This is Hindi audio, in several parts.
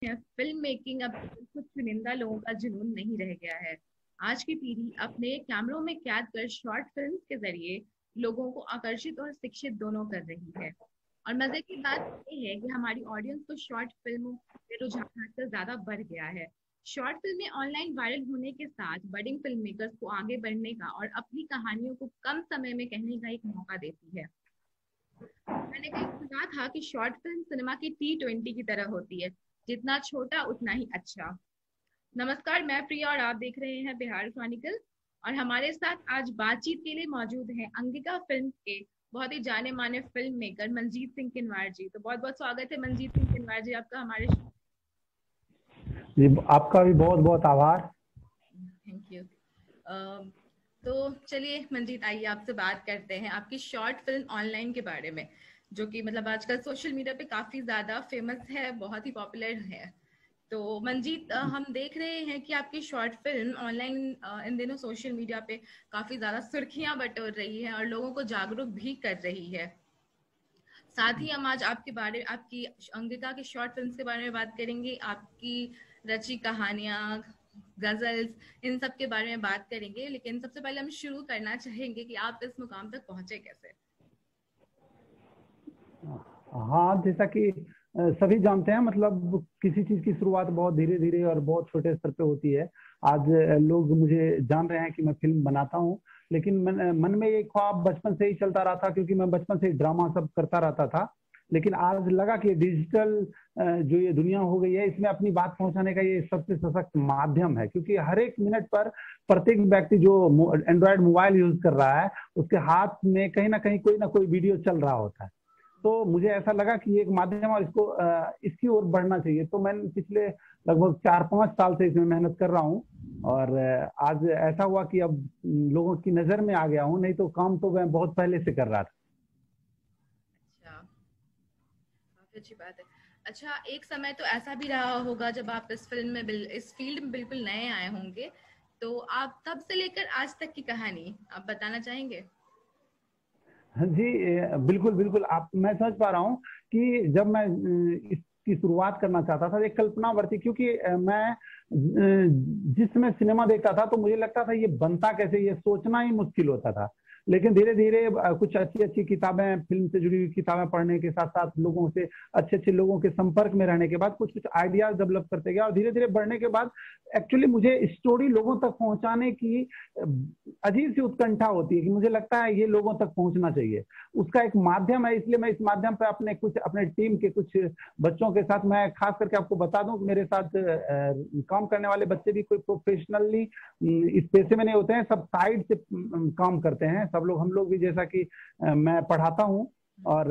हैं, फिल्म मेकिंग अब कुछ चुनिंदा लोगों का जुनून नहीं रह गया है। आज की पीढ़ी अपने कैमरों में कैद कर शॉर्ट फिल्म के जरिए लोगों को आकर्षित और शिक्षित दोनों कर रही है। और मजे की बात ये है कि हमारी ऑडियंस को शॉर्ट फिल्मों में रुझान आजकल ज्यादा बढ़ गया है। शॉर्ट फिल्में ऑनलाइन वायरल होने के साथ बडिंग फिल्म मेकर्स को आगे बढ़ने का और अपनी कहानियों को कम समय में कहने का एक मौका देती है। मैंने कहीं सुना था कि शॉर्ट फिल्म सिनेमा की T20 की तरह होती है, जितना छोटा उतना ही अच्छा। नमस्कार, मैं प्रिया और आप देख रहे हैं बिहार क्रॉनिकल। और हमारे साथ आज बातचीत के लिए मौजूद हैं अंगिका फिल्म के बहुत ही जाने माने फिल्म मेकर मंजीत सिंह किनवार जी। तो बहुत बहुत स्वागत है मंजीत सिंह किनवार जी आपका हमारे शो। जी, आपका भी बहुत बहुत आभार। Thank you. तो चलिए मंजीत, आइए आपसे बात करते हैं आपकी शॉर्ट फिल्म ऑनलाइन के बारे में, जो कि मतलब आजकल सोशल मीडिया पे काफी ज्यादा फेमस है, बहुत ही पॉपुलर है। तो मंजीत, हम देख रहे हैं कि आपकी शॉर्ट फिल्म ऑनलाइन इन दिनों सोशल मीडिया पे काफी ज्यादा सुर्खियां बटोर रही है और लोगों को जागरूक भी कर रही है। साथ ही हम आज आपकी अंगिका की शॉर्ट फिल्म्स के बारे में बात करेंगे, आपकी रची कहानियां, गजल्स, इन सब के बारे में बात करेंगे। लेकिन सबसे पहले हम शुरू करना चाहेंगे कि आप इस मुकाम तक पहुंचे कैसे। हाँ, जैसा कि सभी जानते हैं, मतलब किसी चीज की शुरुआत बहुत धीरे धीरे और बहुत छोटे स्तर पे होती है। आज लोग मुझे जान रहे हैं कि मैं फिल्म बनाता हूँ, लेकिन मन में ये ख्वाब बचपन से ही चलता रहा था, क्योंकि मैं बचपन से ही ड्रामा सब करता रहता था। लेकिन आज लगा कि डिजिटल जो ये दुनिया हो गई है, इसमें अपनी बात पहुंचाने का ये सबसे सशक्त माध्यम है। क्योंकि हर एक मिनट पर प्रत्येक व्यक्ति जो एंड्रॉयड मोबाइल यूज कर रहा है, उसके हाथ में कहीं ना कोई वीडियो चल रहा होता है। तो मुझे ऐसा लगा कि ये एक माध्यम है और इसकी ओर बढ़ना चाहिए। तो मैंने पिछले लगभग 4-5 साल से इसमें मेहनत कर रहा हूँ, और आज ऐसा हुआ कि अब लोगों की नजर में आ गया हूँ। नहीं तो काम तो मैं बहुत पहले से कर रहा था। अच्छा, काफी अच्छी बात है। अच्छा, एक समय तो ऐसा भी रहा होगा जब आप इस फिल्म में इस फील्ड में बिल्कुल नए आए होंगे, तो आप तब से लेकर आज तक की कहानी आप बताना चाहेंगे। हाँ जी, बिल्कुल बिल्कुल। मैं समझ पा रहा हूँ कि जब मैं इसकी शुरुआत करना चाहता था, एक कल्पनावर्ती, क्योंकि मैं जिस समय सिनेमा देखता था तो मुझे लगता था ये बनता कैसे, ये सोचना ही मुश्किल होता था। लेकिन धीरे धीरे कुछ अच्छी अच्छी किताबें, फिल्म से जुड़ी हुई किताबें पढ़ने के साथ साथ लोगों से, अच्छे अच्छे लोगों के संपर्क में रहने के बाद कुछ कुछ आइडियाज डेवलप करते गया, और धीरे धीरे बढ़ने के बाद एक्चुअली मुझे स्टोरी लोगों तक पहुंचाने की अजीब सी उत्कंठा होती है कि मुझे लगता है ये लोगों तक पहुंचना चाहिए। उसका एक माध्यम है, इसलिए मैं इस माध्यम पे अपने टीम के कुछ बच्चों के साथ, मैं खास करके आपको बता दूं कि मेरे साथ काम करने वाले बच्चे भी कोई प्रोफेशनली इस पेशे में नहीं होते हैं, सब साइड से काम करते हैं। सब लोग, हम लोग भी, जैसा कि मैं पढ़ाता हूँ और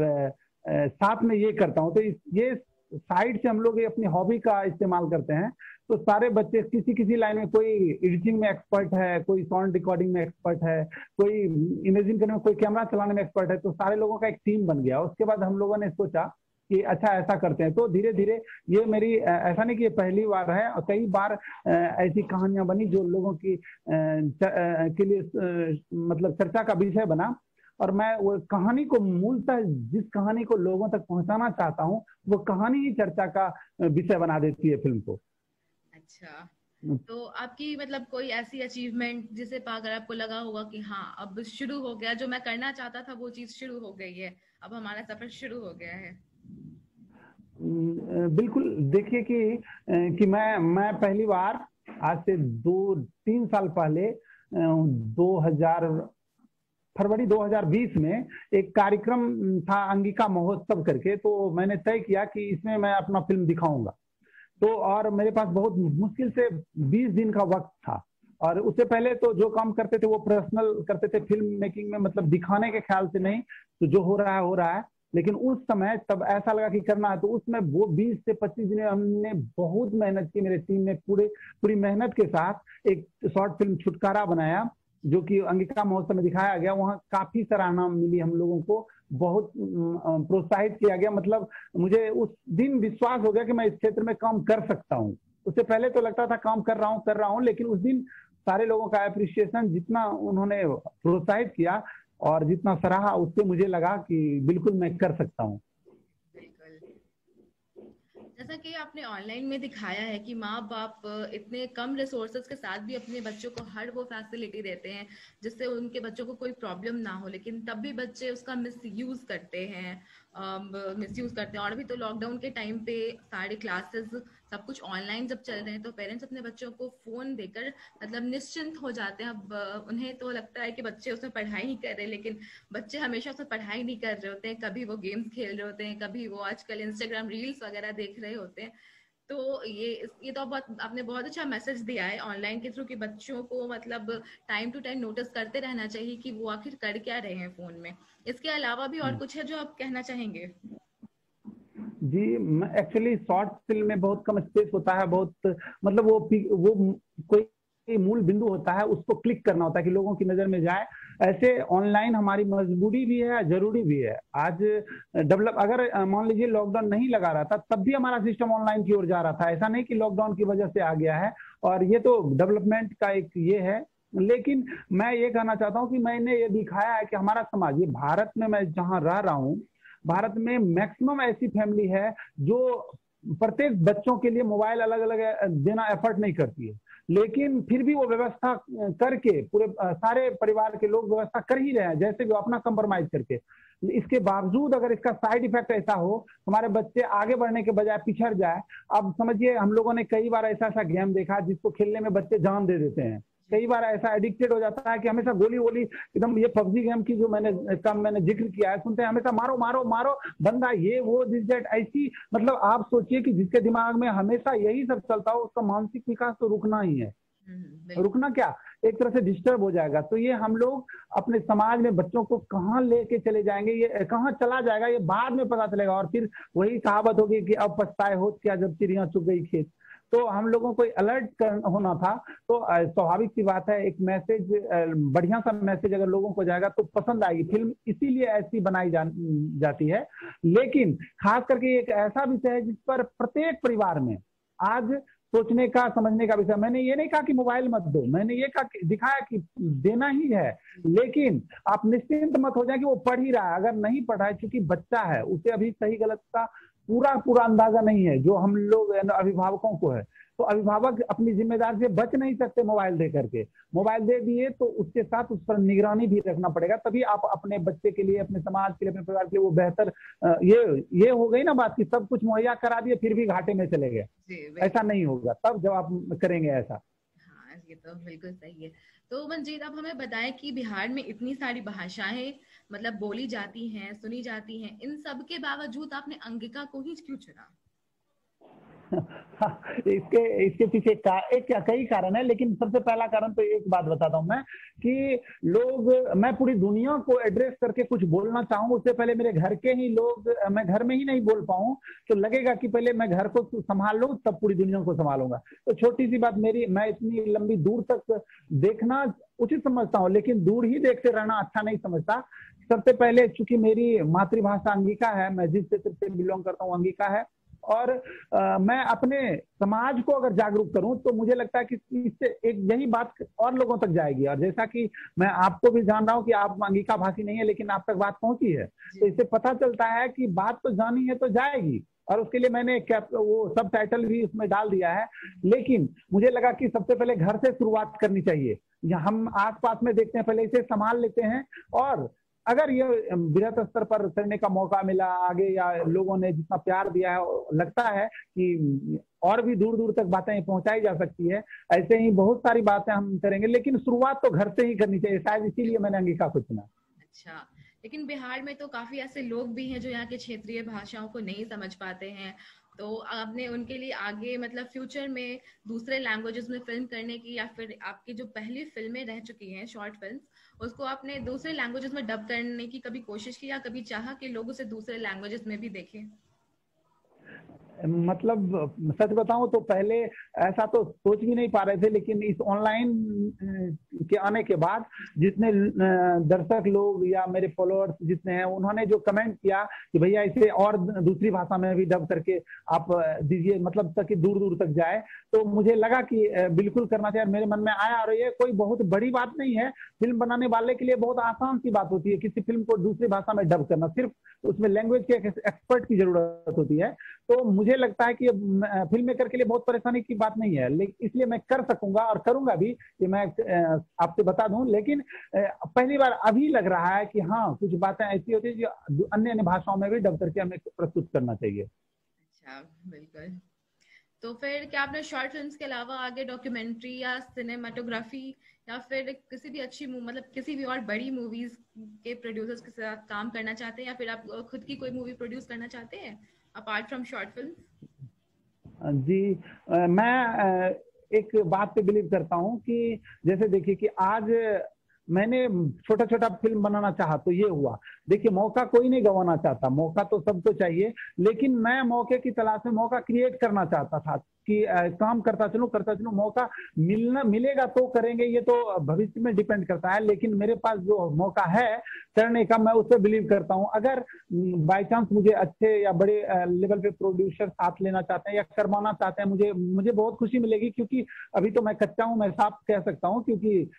साथ में ये करता हूँ, तो ये साइड से हम लोग ये अपनी हॉबी का इस्तेमाल करते हैं। तो सारे बच्चे किसी किसी लाइन में, कोई एडिटिंग में एक्सपर्ट है, कोई साउंड रिकॉर्डिंग में एक्सपर्ट है, कोई इमेजिन करने में, कोई कैमरा चलाने में एक्सपर्ट है। तो सारे लोगों का एक टीम बन गया। उसके बाद हम लोगों ने सोचा कि अच्छा ऐसा करते हैं। तो धीरे धीरे ये मेरी ऐसा नहीं कि ये पहली बार है, और कई बार ऐसी कहानियां बनी जो लोगों की के लिए मतलब चर्चा का विषय बना। और मैं वो कहानी को, मूलतः जिस कहानी को लोगों तक पहुंचाना चाहता हूँ, वो कहानी ही चर्चा का विषय बना देती है फिल्म को। अच्छा, तो आपकी मतलब कोई ऐसी अचीवमेंट जिसे पाकर आपको लगा होगा कि हाँ अब शुरू हो गया, जो मैं करना चाहता था वो चीज शुरू हो गई है, अब हमारा सफर शुरू हो गया है। बिल्कुल। देखिए कि मैं पहली बार आज से 2-3 साल पहले 2000 फरवरी 2020 में एक कार्यक्रम था, अंगिका महोत्सव करके। तो मैंने तय किया कि इसमें मैं अपना फिल्म दिखाऊंगा। तो और मेरे पास बहुत मुश्किल से 20 दिन का वक्त था। और उससे पहले तो जो काम करते थे वो पर्सनल करते थे, फिल्म मेकिंग में, मतलब दिखाने के ख्याल से नहीं। तो जो हो रहा है हो रहा है। लेकिन उस समय तब ऐसा लगा कि करना है, तो उसमें वो 20 से 25 दिन में हमने बहुत मेहनत की। मेरे टीम ने पूरी मेहनत के साथ एक शॉर्ट फिल्म छुटकारा बनाया, जो कि अंगिका महोत्सव में दिखाया गया। वहाँ काफी सराहना मिली हम लोगों को, बहुत प्रोत्साहित किया गया। मतलब मुझे उस दिन विश्वास हो गया कि मैं इस क्षेत्र में काम कर सकता हूँ। उससे पहले तो लगता था काम कर रहा हूँ, लेकिन उस दिन सारे लोगों का अप्रिसिएशन, जितना उन्होंने प्रोत्साहित किया और जितना सराहा, उससे मुझे लगा कि बिल्कुल मैं कर सकता हूँ। बिल्कुल। जैसा कि आपने ऑनलाइन में दिखाया है कि माँ बाप इतने कम रिसोर्सेज के साथ भी अपने बच्चों को हर वो फैसिलिटी देते हैं जिससे उनके बच्चों को कोई प्रॉब्लम ना हो, लेकिन तब भी बच्चे उसका मिसयूज करते हैं। और अभी तो लॉकडाउन के टाइम पे सारे क्लासेस सब कुछ ऑनलाइन जब चल रहे हैं तो पेरेंट्स अपने बच्चों को फोन देकर मतलब निश्चिंत हो जाते हैं। अब उन्हें तो लगता है कि बच्चे उसमें पढ़ाई ही कर रहे हैं, लेकिन बच्चे हमेशा उसमें पढ़ाई नहीं कर रहे होते हैं। कभी वो गेम्स खेल रहे होते हैं, कभी वो आजकल इंस्टाग्राम रील्स वगैरह देख रहे होते हैं। तो ये तो बहुत आपने बहुत अच्छा मैसेज दिया है ऑनलाइन के थ्रू कि बच्चों को मतलब टाइम टू टाइम नोटिस करते रहना चाहिए कि वो आखिर कर क्या रहे हैं फोन में। इसके अलावा भी और कुछ है जो आप कहना चाहेंगे? जी, एक्चुअली शॉर्ट फिल्म में बहुत कम स्पेस होता है, बहुत मतलब वो कोई मूल बिंदु होता है, उसको क्लिक करना होता है कि लोगों की नजर में जाए। ऐसे ऑनलाइन हमारी मजबूरी भी है, जरूरी भी है। आज डेवलप अगर मान लीजिए लॉकडाउन नहीं लगा रहा था तब भी हमारा सिस्टम ऑनलाइन की ओर जा रहा था, ऐसा नहीं कि लॉकडाउन की वजह से आ गया है। और ये तो डेवलपमेंट का एक ये है। लेकिन मैं ये कहना चाहता हूँ कि मैंने ये दिखाया है कि हमारा समाज, ये भारत में मैं जहाँ रह रहा हूँ, भारत में मैक्सिमम ऐसी फैमिली है जो प्रत्येक बच्चों के लिए मोबाइल अलग अलग देना एफर्ट नहीं करती है, लेकिन फिर भी वो व्यवस्था करके पूरे सारे परिवार के लोग व्यवस्था कर ही रहे हैं, जैसे भी अपना कंप्रोमाइज करके। इसके बावजूद अगर इसका साइड इफेक्ट ऐसा हो, हमारे बच्चे आगे बढ़ने के बजाय पिछड़ जाए। अब समझिए, हम लोगों ने कई बार ऐसा ऐसा गेम देखा जिसको खेलने में बच्चे जान दे देते हैं। कई बार ऐसा एडिक्टेड हो जाता है कि हमेशा गोली वोली एकदम, ये पबजी गेम की जो मैंने जिक्र किया है, सुनते हैं हमेशा मारो मारो मारो बंदा, ये वो दिस दैट ऐसी। मतलब आप सोचिए कि जिसके दिमाग में हमेशा यही सब चलता हो, उसका मानसिक विकास तो रुकना ही है। रुकना क्या, एक तरह से डिस्टर्ब हो जाएगा। तो ये हम लोग अपने समाज में बच्चों को कहाँ लेके चले जाएंगे, ये कहाँ चला जाएगा, ये बाद में पता चलेगा। और फिर वही कहावत होगी कि अब पछताए होत क्या जब चिड़िया चुग गई खेत। तो हम लोगों को अलर्ट होना था। तो स्वाभाविक सी बात है, एक मैसेज, बढ़िया सा मैसेज अगर लोगों को जाएगा तो पसंद आएगी फिल्म, इसीलिए ऐसी बनाई जाती है। लेकिन खास करके एक ऐसा विषय है जिस पर प्रत्येक परिवार में आज सोचने का, समझने का विषय। मैंने ये नहीं कहा कि मोबाइल मत दो, मैंने ये कहा, दिखाया कि देना ही है, लेकिन आप निश्चिंत मत हो जाए कि वो पढ़ ही रहा है। अगर नहीं पढ़ा है, क्योंकि बच्चा है, उसे अभी सही गलत का पूरा पूरा अंदाजा नहीं है जो हम लोग अभिभावकों को है। तो अभिभावक अपनी जिम्मेदारी से बच नहीं सकते मोबाइल दे करके। मोबाइल दे दिए तो उसके साथ उस पर निगरानी भी रखना पड़ेगा, तभी आप अपने बच्चे के लिए, अपने समाज के लिए, अपने परिवार के लिए वो बेहतर। ये हो गई ना बात कि सब कुछ मुहैया करा दिए फिर भी घाटे में चले गए। ऐसा नहीं होगा तब जब आप करेंगे ऐसा। हाँ, ये तो बिल्कुल सही है। तो मंजीत, आप हमें बताएं कि बिहार में इतनी सारी भाषाएं मतलब बोली जाती हैं, सुनी जाती हैं, इन सब के बावजूद आपने अंगिका को ही क्यों चुना? इसके इसके पीछे कई कारण है, लेकिन सबसे पहला कारण तो एक बात बताता हूं मैं कि मैं पूरी दुनिया को एड्रेस करके कुछ बोलना चाहूँ, उससे पहले मेरे घर के ही लोग, मैं घर में ही नहीं बोल पाऊँ तो लगेगा कि पहले मैं घर को संभाल लूँ तब पूरी दुनिया को संभालूंगा। तो छोटी सी बात, मैं इतनी लंबी दूर तक देखना उचित समझता हूँ, लेकिन दूर ही देखते रहना अच्छा नहीं समझता। सबसे पहले चूंकि मेरी मातृभाषा अंगिका है, मैं जिस क्षेत्र से बिलोंग करता हूँ अंगिका है, और मैं अपने समाज को अगर जागरूक करूं तो मुझे लगता है कि इससे एक यही बात और लोगों तक जाएगी। और जैसा कि मैं आपको भी जान रहा हूं कि आप अंगिका भाषी नहीं है, लेकिन आप तक बात पहुंची है, तो इससे पता चलता है कि बात तो जानी है तो जाएगी। और उसके लिए मैंने वो सब टाइटल भी उसमें डाल दिया है। लेकिन मुझे लगा कि सबसे पहले घर से शुरुआत करनी चाहिए। हम आसपास में देखते हैं, पहले इसे संभाल लेते हैं, और अगर ये बृहत स्तर पर करने का मौका मिला आगे, या लोगों ने जितना प्यार दिया है, लगता है कि और भी दूर दूर तक बातें पहुंचाई जा सकती है। ऐसे ही बहुत सारी बातें हम करेंगे, लेकिन शुरुआत तो घर से ही करनी चाहिए। शायद इसीलिए मैंने अंगिका को चुना। अच्छा, लेकिन बिहार में तो काफी ऐसे लोग भी हैं जो यहाँ के क्षेत्रीय भाषाओं को नहीं समझ पाते हैं। तो आपने उनके लिए आगे मतलब फ्यूचर में दूसरे लैंग्वेजेस में फिल्म करने की, या फिर आपकी जो पहली फिल्में रह चुकी हैं शॉर्ट फिल्म, उसको आपने दूसरे लैंग्वेजेस में डब करने की कभी कोशिश की, या कभी चाहा कि लोग उसे दूसरे लैंग्वेजेस में भी देखें? मतलब सच बताऊं तो पहले ऐसा तो सोच भी नहीं पा रहे थे, लेकिन इस ऑनलाइन के आने के बाद जितने दर्शक लोग या मेरे फॉलोअर्स जितने हैं, उन्होंने जो कमेंट किया कि भैया इसे और दूसरी भाषा में भी डब करके आप दीजिए, मतलब तक कि दूर दूर तक जाए, तो मुझे लगा कि बिल्कुल करना चाहिए। मेरे मन में आया, और ये कोई बहुत बड़ी बात नहीं है। फिल्म बनाने वाले के लिए बहुत आसान सी बात होती है किसी फिल्म को दूसरी भाषा में डब करना। सिर्फ उसमें लैंग्वेज के एक्सपर्ट की जरूरत होती है। तो मुझे लगता है कि फिल्म मेकर के लिए बहुत परेशानी की बात नहीं है, लेकिन इसलिए मैं कर सकूंगा और करूंगा भी, कि मैं आपसे बता दूं। लेकिन पहली बार अभी लग रहा है कि हाँ, कुछ बातें ऐसी होती है जो अन्य अन्य भाषाओं में भी डब करके हमें प्रस्तुत करना चाहिए। अच्छा, बिल्कुल। तो फिर क्या आपने शॉर्ट फिल्म्स के अलावा आगे डॉक्यूमेंट्री या सिनेमाटोग्राफी या फिर किसी भी अच्छी मतलब किसी भी और बड़ी मूवीज के प्रोड्यूसर्स के साथ काम करना चाहते हैं, या फिर आप खुद की कोई मूवी प्रोड्यूस करना चाहते हैं अपार्ट फ्रॉम शॉर्ट फिल्म? जी, मैं एक बात पे बिलीव करता हूँ कि जैसे देखिए कि आज मैंने छोटा छोटा फिल्म बनाना चाहा तो ये हुआ। देखिए, मौका कोई नहीं गंवाना चाहता, मौका तो सबको चाहिए, लेकिन मैं मौके की तलाश में मौका क्रिएट करना चाहता था कि काम करता चलूं, मौका मिलेगा तो करेंगे, ये तो भविष्य में डिपेंड करता है। लेकिन मेरे पास जो मौका है करने का, मैं उस पर बिलीव करता हूं। अगर बाय चांस मुझे अच्छे या बड़े लेवल पे प्रोड्यूसर साथ लेना चाहते हैं या करवाना चाहते हैं, मुझे मुझे बहुत खुशी मिलेगी, क्योंकि अभी तो मैं कच्चा हूं, मैं साफ कह सकता हूं, क्योंकि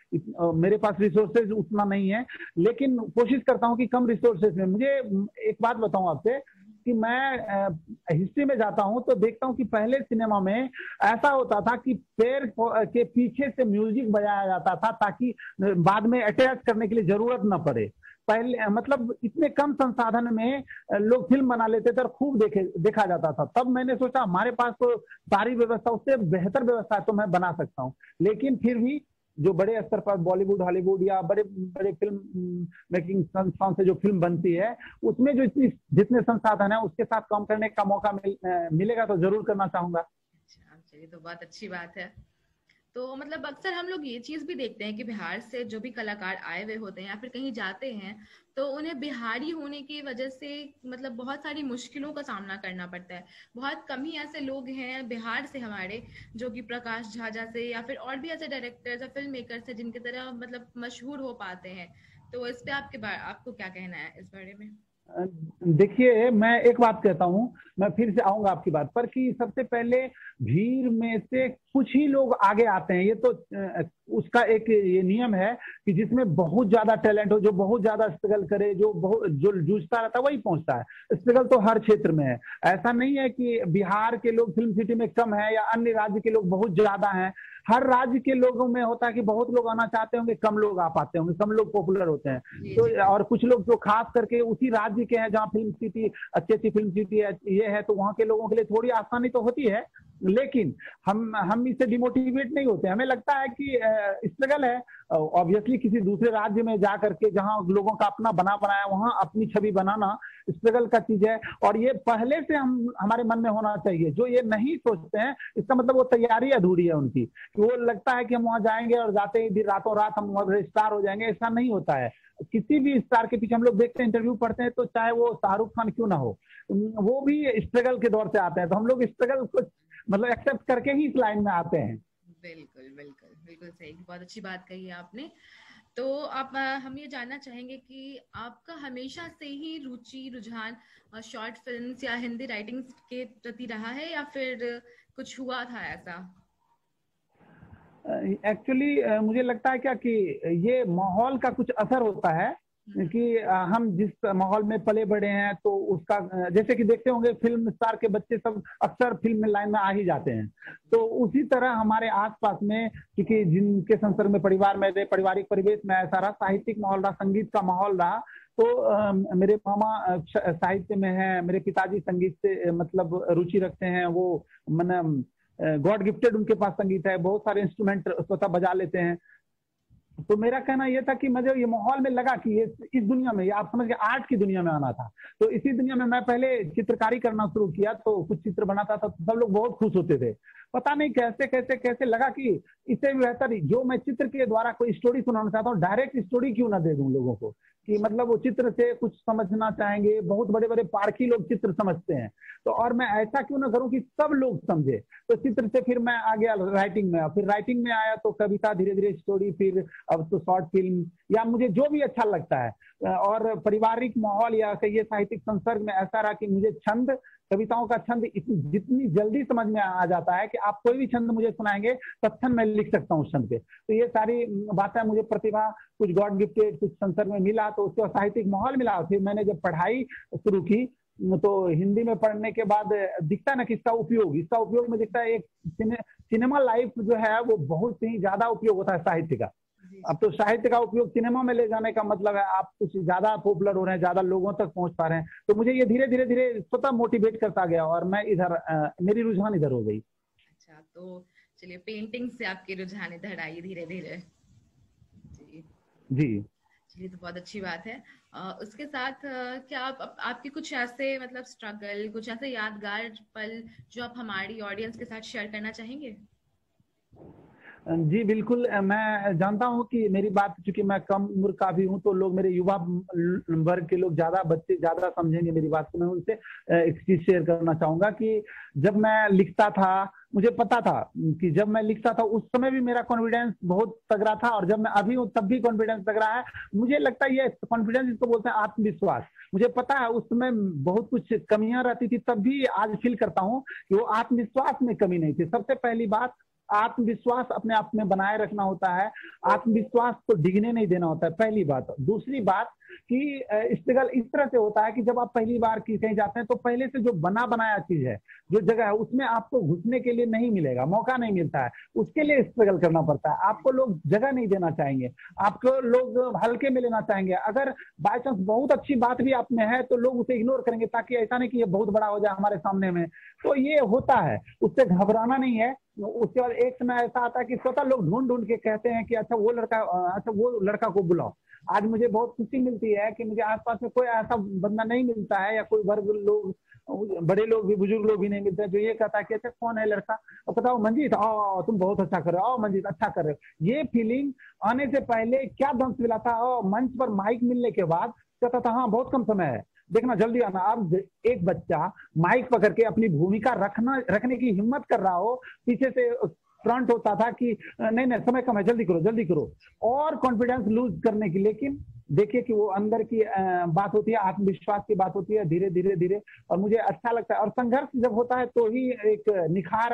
मेरे पास रिसोर्सेज उतना नहीं है। लेकिन कोशिश करता हूं कि कम रिसोर्सेज में। मुझे एक बात बताऊं आपसे कि मैं हिस्ट्री में जाता हूं तो देखता हूं कि पहले सिनेमा में ऐसा होता था कि पैर के पीछे से म्यूजिक बजाया जाता था, ताकि बाद में अटैच करने के लिए जरूरत न पड़े। पहले मतलब इतने कम संसाधन में लोग फिल्म बना लेते थे और खूब देखा जाता था। तब मैंने सोचा हमारे पास तो सारी व्यवस्था, उससे बेहतर व्यवस्था है, तो मैं बना सकता हूँ। लेकिन फिर भी जो बड़े स्तर पर बॉलीवुड, हॉलीवुड या बड़े बड़े फिल्म मेकिंग संस्थाओं से जो फिल्म बनती है, उसमें जो जितने संसाधन है उसके साथ काम करने का मौका मिलेगा तो जरूर करना चाहूंगा। अच्छा, चलिए, तो बहुत अच्छी बात है। तो मतलब अक्सर हम लोग ये चीज भी देखते हैं कि बिहार से जो भी कलाकार आए हुए होते हैं या फिर कहीं जाते हैं, तो उन्हें बिहारी होने की वजह से मतलब बहुत सारी मुश्किलों का सामना करना पड़ता है। बहुत कम ही ऐसे लोग हैं बिहार से हमारे जो कि प्रकाश झा जैसे या फिर और भी ऐसे डायरेक्टर्स या फिल्म मेकर्स हैं जिनकी तरह मतलब मशहूर हो पाते हैं। तो इस पे आपको क्या कहना है इस बारे में? देखिए, मैं एक बात कहता हूं, मैं फिर से आऊंगा आपकी बात पर, कि सबसे पहले भीड़ में से कुछ ही लोग आगे आते हैं। ये तो उसका एक ये नियम है कि जिसमें बहुत ज्यादा टैलेंट हो, जो बहुत ज्यादा स्ट्रगल करे, जो जूझता रहता है, वही पहुंचता है। स्ट्रगल तो हर क्षेत्र में है। ऐसा नहीं है कि बिहार के लोग फिल्म सिटी में कम है या अन्य राज्य के लोग बहुत ज्यादा हैं। हर राज्य के लोगों में होता है कि बहुत लोग आना चाहते होंगे, कम लोग आ पाते होंगे, कम लोग पॉपुलर होते हैं। तो और कुछ लोग जो खास करके उसी राज्य के हैं जहाँ फिल्म सिटी अच्छी फिल्म सिटी ये है, तो वहाँ के लोगों के लिए थोड़ी आसानी तो होती है। लेकिन हम इससे डिमोटिवेट नहीं होते। हमें लगता है कि स्ट्रगल है। ऑब्वियसली किसी दूसरे राज्य में जा करके जहाँ लोगों का अपना बना बनाया, वहाँ अपनी छवि बनाना स्ट्रगल का चीज है। और ये पहले से हमारे मन में होना चाहिए। जो ये नहीं सोचते हैं, इसका मतलब वो तैयारी अधूरी है उनकी, कि वो लगता है कि हम वहां जाएंगे और जाते ही रातों रात हम स्टार हो जाएंगे। ऐसा नहीं होता है। किसी भी स्टार के पीछे हम लोग देखते हैं, इंटरव्यू पढ़ते हैं, तो चाहे वो शाहरुख खान क्यों ना हो, वो भी स्ट्रगल के दौर से आते हैं। तो हम लोग स्ट्रगल को मतलब एक्सेप्ट करके ही इस लाइन में आते हैं। बिल्कुल बिल्कुल बिल्कुल सही, बहुत अच्छी बात कही है आपने। तो आप हम ये जानना चाहेंगे कि आपका हमेशा से ही रुझान शॉर्ट फिल्म्स या हिंदी राइटिंग के प्रति रहा है, या फिर कुछ हुआ था ऐसा? एक्चुअली मुझे लगता है क्या कि ये माहौल का कुछ असर होता है, कि हम जिस माहौल में पले बड़े हैं, तो उसका जैसे कि देखते होंगे फिल्म स्टार के बच्चे सब अक्सर फिल्म में लाइन में आ ही जाते हैं। तो उसी तरह हमारे आसपास में, क्योंकि जिनके संसर्ग में परिवार में रहे, पारिवारिक परिवेश में ऐसा रहा, साहित्यिक माहौल रहा, संगीत का माहौल रहा। तो मेरे मामा साहित्य में है, मेरे पिताजी संगीत से मतलब रुचि रखते हैं। वो मैंने गॉड गिफ्टेड उनके पास संगीत है, बहुत सारे इंस्ट्रूमेंट स्वतः बजा लेते हैं। तो मेरा कहना यह था कि मुझे ये माहौल में लगा कि ये इस दुनिया में, ये आप समझ गए, आर्ट की दुनिया में आना था। तो इसी दुनिया में मैं पहले चित्रकारी करना शुरू किया, तो कुछ चित्र बनाता था, तो सब लोग बहुत खुश होते थे। पता नहीं कैसे कैसे कैसे लगा कि इससे भी बेहतर जो मैं चित्र के द्वारा कोई स्टोरी सुनाना चाहता हूँ, डायरेक्ट स्टोरी क्यों ना दे दूं लोगों को, कि मतलब वो चित्र से कुछ समझना चाहेंगे। बहुत बड़े बड़े पारखी लोग चित्र समझते हैं, तो और मैं ऐसा क्यों ना करूं कि सब लोग समझे। तो चित्र से फिर मैं आ गया राइटिंग में, फिर राइटिंग में आया तो कविता, धीरे धीरे स्टोरी, फिर अब तो शॉर्ट फिल्म, या मुझे जो भी अच्छा लगता है। और पारिवारिक माहौल या कहिए साहित्यिक संसर्ग में ऐसा रहा कि मुझे छंद, कविताओं का छंद जितनी जल्दी समझ में आ जाता है कि आप कोई भी छंद मुझे सुनाएंगे तत्क्षण मैं लिख सकता हूँ उस छंद पे। तो ये सारी बातें मुझे प्रतिभा कुछ गॉड गिफ्टेड, कुछ संसर्ग में मिला, तो उसके बाद साहित्यिक माहौल मिला। फिर मैंने जब पढ़ाई शुरू की तो हिंदी में पढ़ने के बाद दिखता है ना कि इसका उपयोग में दिखता है। एक सिनेमा लाइफ जो है वो बहुत ही ज्यादा उपयोग होता है साहित्य का। जी अब जी। तो साहित्य का उपयोग सिनेमा में ले जाने का मतलब है आप कुछ ज्यादा पॉपुलर हो रहे हैं, ज्यादा लोगों तक पहुंच पा रहे हैं। तो मुझे ये धीरे धीरे धीरे स्वतः मोटिवेट करता गया और मैं इधर मेरी रुझान इधर हो गई। अच्छा, तो चलिए पेंटिंग से आपके रुझान इधर आई धीरे धीरे। जी। जी चलिए, तो बहुत अच्छी बात है। उसके साथ क्या आपके कुछ ऐसे मतलब स्ट्रगल, कुछ ऐसे यादगार पल जो आप हमारी ऑडियंस के साथ शेयर करना चाहेंगे? जी बिल्कुल। मैं जानता हूँ कि मेरी बात, चूंकि मैं कम उम्र का भी हूँ, तो लोग मेरे युवा वर्ग के लोग ज्यादा, बच्चे ज्यादा समझेंगे मेरी बात को। मैं उनसे एक चीज शेयर करना चाहूंगा कि जब मैं लिखता था, मुझे पता था कि जब मैं लिखता था उस समय भी मेरा कॉन्फिडेंस बहुत तगड़ा था, और जब मैं अभी हूँ तब भी कॉन्फिडेंस तगड़ा है। मुझे लगता है ये कॉन्फिडेंस इसको बोलते हैं आत्मविश्वास। मुझे पता है उस समय बहुत कुछ कमियां रहती थी, तब भी आज फील करता हूँ कि वो आत्मविश्वास में कमी नहीं थी। सबसे पहली बात, आत्मविश्वास अपने आप में बनाए रखना होता है। आत्मविश्वास को डिगने नहीं देना होता है, पहली बात। दूसरी बात कि स्ट्रगल इस तरह से होता है कि जब आप पहली बार कहीं जाते हैं तो पहले से जो बना बनाया चीज है, जो जगह है, उसमें आपको घुसने के लिए नहीं मिलेगा, मौका नहीं मिलता है। उसके लिए स्ट्रगल करना पड़ता है। आपको लोग जगह नहीं देना चाहेंगे, आपको लोग हल्के में लेना चाहेंगे। अगर बाय चांस बहुत अच्छी बात भी आप में है तो लोग उसे इग्नोर करेंगे, ताकि ऐसा नहीं कि ये बहुत बड़ा हो जाए हमारे सामने में। तो ये होता है, उससे घबराना नहीं है। उसके बाद एक समय ऐसा आता है कि स्वतः लोग ढूंढ ढूंढ के कहते हैं कि अच्छा वो लड़का को बुलाओ। आज मुझे बहुत खुशी मिलती है कि मुझे आसपास में कोई ऐसा बंदा नहीं मिलता है, या कोई वर्ग लोग, बड़े लोग भी, बुजुर्ग लोग भी नहीं मिलते हैं, जो ये कहता है कि अच्छा कौन है लड़का, और बताओ मंजीत, आओ तुम बहुत अच्छा कर रहे हो, आओ मंजीत अच्छा कर रहे हो। ये फीलिंग आने से पहले क्या दंश मिला था, और मंच पर माइक मिलने के बाद कहता था हाँ बहुत कम समय है, देखना जल्दी आना। अब एक बच्चा माइक पकड़ के अपनी भूमिका रखने की हिम्मत कर रहा हो, पीछे से फ्रंट होता था कि नहीं नहीं समय कम है, जल्दी करो जल्दी करो, और कॉन्फिडेंस लूज करने की। लेकिन देखिए कि वो अंदर की बात होती है, आत्मविश्वास की बात होती है, धीरे धीरे धीरे। और मुझे अच्छा लगता है, और संघर्ष जब होता है तो ही एक निखार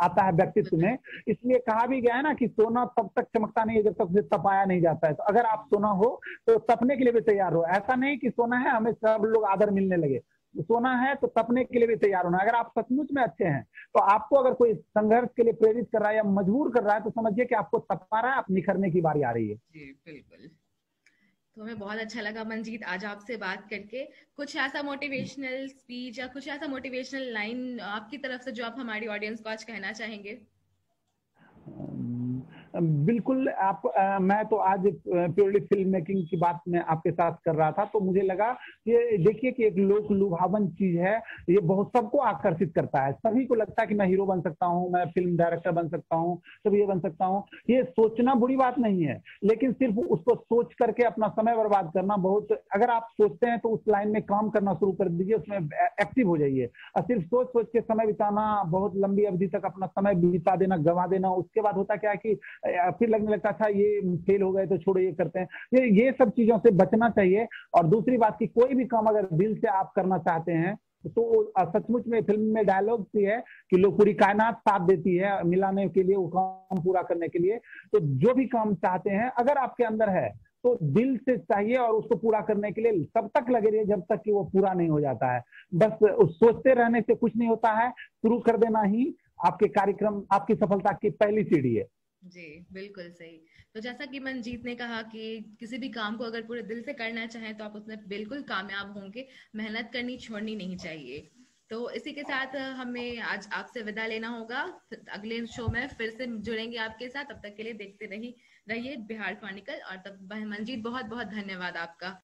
आता है व्यक्तित्व में। इसलिए कहा भी गया है ना कि सोना तब तक चमकता नहीं है जब तक उसे तपाया नहीं जाता है। तो अगर आप सोना हो तो तपने के लिए भी तैयार हो। ऐसा नहीं कि सोना है हमें सब लोग आदर मिलने लगे। सोना है तो तपने के लिए भी तैयार होना। अगर आप सचमुच में अच्छे हैं तो आपको अगर कोई संघर्ष के लिए प्रेरित कर रहा है या मजबूर कर रहा है, तो समझिए कि आपको तपा रहा है, आप निखरने की बारी आ रही है। जी बिल्कुल। तो हमें बहुत अच्छा लगा मंजीत आज आपसे बात करके। कुछ ऐसा मोटिवेशनल स्पीच या कुछ ऐसा मोटिवेशनल लाइन आपकी तरफ से जो आप हमारी ऑडियंस को आज कहना चाहेंगे? बिल्कुल। मैं तो आज प्योरली फिल्म मेकिंग की बात मैं आपके साथ कर रहा था, तो मुझे लगा कि देखिए कि एक लोक लुभावन चीज है, ये बहुत सबको आकर्षित करता है। सभी को लगता है कि मैं हीरो बन सकता हूँ, मैं फिल्म डायरेक्टर बन सकता हूँ, सब ये बन सकता हूँ। ये सोचना बुरी बात नहीं है, लेकिन सिर्फ उसको सोच करके अपना समय बर्बाद करना बहुत। अगर आप सोचते हैं तो उस लाइन में काम करना शुरू कर दीजिए, उसमें एक्टिव हो जाइए। और सिर्फ सोच सोच के समय बिताना, बहुत लंबी अवधि तक अपना समय बिता देना, गंवा देना, उसके बाद होता क्या है कि फिर लगने लगता था ये फेल हो गए तो छोड़ो ये करते हैं। ये सब चीजों से बचना चाहिए। और दूसरी बात कि कोई भी काम अगर दिल से आप करना चाहते हैं तो सचमुच में फिल्म में डायलॉग भी है कि लोग पूरी कायनात साथ देती है मिलाने के लिए, वो काम पूरा करने के लिए। तो जो भी काम चाहते हैं अगर आपके अंदर है तो दिल से चाहिए, और उसको पूरा करने के लिए तब तक लगे रहिए जब तक कि वो पूरा नहीं हो जाता है। बस सोचते रहने से कुछ नहीं होता है, शुरू कर देना ही आपके कार्यक्रम, आपकी सफलता की पहली सीढ़ी है। जी बिल्कुल सही। तो जैसा कि मनजीत ने कहा कि किसी भी काम को अगर पूरे दिल से करना चाहें तो आप उसमें बिल्कुल कामयाब होंगे। मेहनत करनी छोड़नी नहीं चाहिए। तो इसी के साथ हमें आज आपसे विदा लेना होगा। अगले शो में फिर से जुड़ेंगे आपके साथ। तब तक के लिए देखते रहिए बिहार क्रॉनिकल। और तब मंजीत बहुत बहुत धन्यवाद आपका।